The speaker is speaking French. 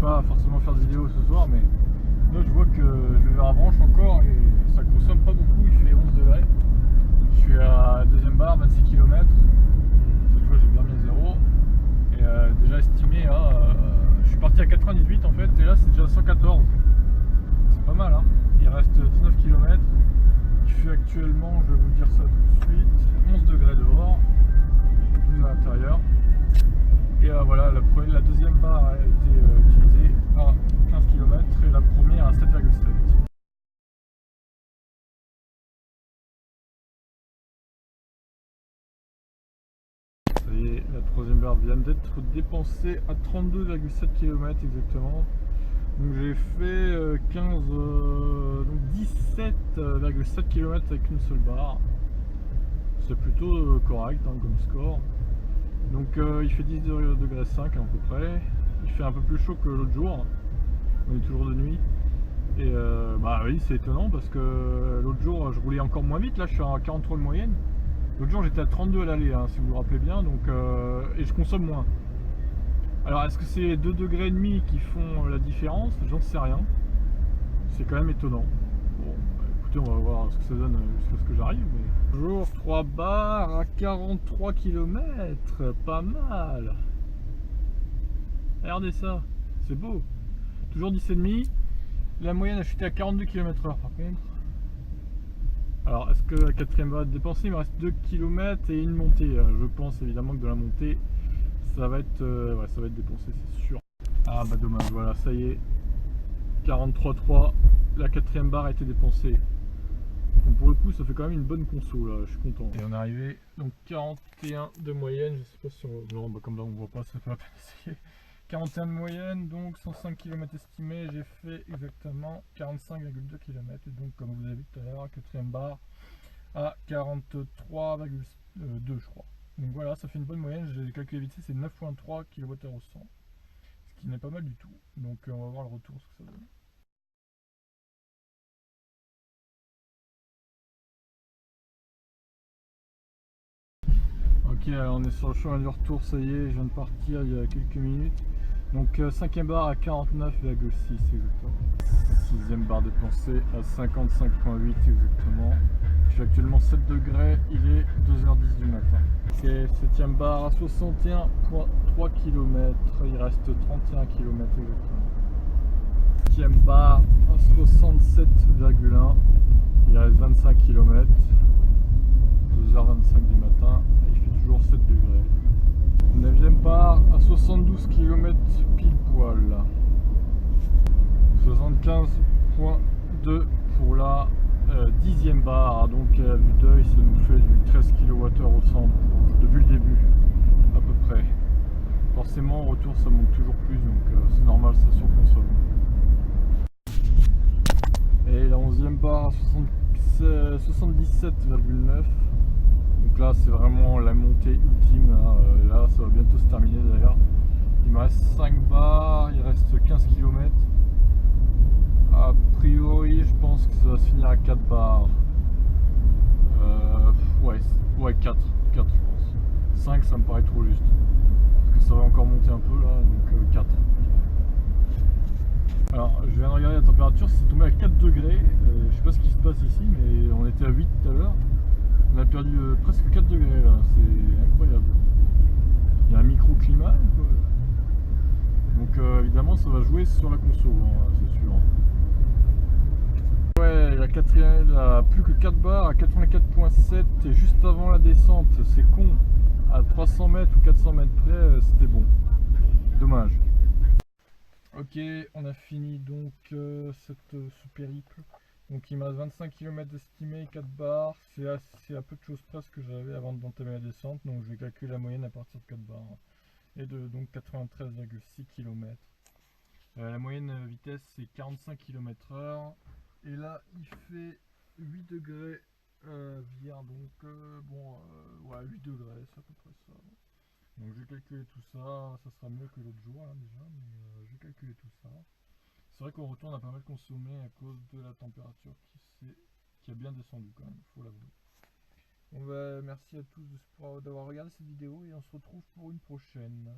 pas forcément faire des vidéos ce soir, mais là je vois que je vais vers la branche encore et ça consomme pas beaucoup, il fait 11 degrés. Je suis à la deuxième barre, 26 km. Cette fois j'ai bien mis 0. Et déjà estimé à. Je suis parti à 98 en fait, et là c'est déjà 114. C'est pas mal, hein. Il reste 19 km. Il fait actuellement, je vais vous dire ça tout de suite, 11 degrés dehors, 12 à l'intérieur. Et voilà, la deuxième barre a été utilisée à 15 km et la première à 7,7. Ça y est, la troisième barre vient d'être dépensée à 32,7 km exactement. Donc j'ai fait 17,7 km avec une seule barre. C'est plutôt correct, hein, comme score. Donc il fait 10 degrés 5 à peu près. Il fait un peu plus chaud que l'autre jour. On est toujours de nuit. Et bah oui, c'est étonnant parce que l'autre jour je roulais encore moins vite. Là je suis à 43 de moyenne. L'autre jour j'étais à 32 à l'aller, hein, si vous vous rappelez bien. Donc, et je consomme moins. Alors est-ce que c'est les 2,5 degrés qui font la différence? J'en sais rien. C'est quand même étonnant. Bon, bah, écoutez, on va voir ce que ça donne jusqu'à ce que j'arrive. Mais... Toujours 3 barres à 43 km. Pas mal. Regardez ça. C'est beau. Toujours 10,5. La moyenne a chuté à 42 km/h par contre. Alors, est-ce que la quatrième va être dépensée? Il me reste 2 km et une montée. Je pense évidemment que de la montée, ça va être, ouais, ça va être dépensé, c'est sûr. Ah bah dommage, voilà, ça y est. 43,3. La quatrième barre a été dépensée. Bon, pour le coup, ça fait quand même une bonne conso là, je suis content. Et on est arrivé, donc 41 de moyenne. Je sais pas si on... Non, bah comme là on voit pas, ça fait la peine d'essayer. 41 de moyenne, donc 105 km estimé, j'ai fait exactement 45,2 km. Et donc, comme vous avez vu tout à l'heure, quatrième barre à 43,2 je crois. Donc voilà, ça fait une bonne moyenne. J'ai calculé vite, c'est 9,3 kWh au 100, ce qui n'est pas mal du tout. Donc on va voir le retour, ce que ça donne. Ok, alors on est sur le chemin du retour, ça y est, je viens de partir il y a quelques minutes. Donc cinquième barre à 49,6 exactement. Sixième barre dépensée à 55,8 exactement. Je suis actuellement 7 degrés, il est 2h10 du matin. Ok, septième barre à 61,3 km, il reste 31 km exactement. Huitième barre à 67,1, il reste 25 km. 2h25 du matin, et il fait toujours 7 degrés. 9e barre à 72 km pile poil. 75,2 pour la 10e barre, donc à vue d'œil ça nous fait du 13 kWh au 100 depuis le début à peu près. Forcément au retour ça monte toujours plus, donc c'est normal, ça surconsomme. Et la 11e barre à 77,9. Donc là c'est vraiment la montée ultime, là ça va bientôt se terminer d'ailleurs. Il me reste 5 barres, il reste 15 km. A priori je pense que ça va se finir à 4 barres. Ouais 4 je pense. 5 ça me paraît trop juste. Parce que ça va encore monter un peu là, donc 4. Alors je viens de regarder la température, c'est tombé à 4 degrés. Je sais pas ce qui se passe ici, mais on était à 8 tout à l'heure. On a perdu presque 4 degrés là, c'est incroyable. Il y a un microclimat, quoi. Donc évidemment ça va jouer sur la conso, hein, c'est sûr. Ouais, la quatrième, a plus que 4 barres à 84,7 et juste avant la descente, c'est con. À 300 mètres ou 400 mètres près, c'était bon. Dommage. Ok, on a fini donc ce périple. Donc il me reste 25 km estimé, 4 barres, c'est à peu de choses près ce que j'avais avant d'entamer la descente, donc je vais calculer la moyenne à partir de 4 barres. Et de donc 93,6 km. La moyenne vitesse c'est 45 km/h. Et là il fait 8 degrés vierre, donc ouais 8 degrés, c'est à peu près ça. Donc je vais calculer tout ça, ça sera mieux que l'autre jour hein, déjà, mais je vais calculer tout ça. C'est vrai qu'au retour on a pas mal consommé à cause de la température qui a bien descendu quand même, faut l'avouer. Bon bah merci à tous d'avoir regardé cette vidéo et on se retrouve pour une prochaine.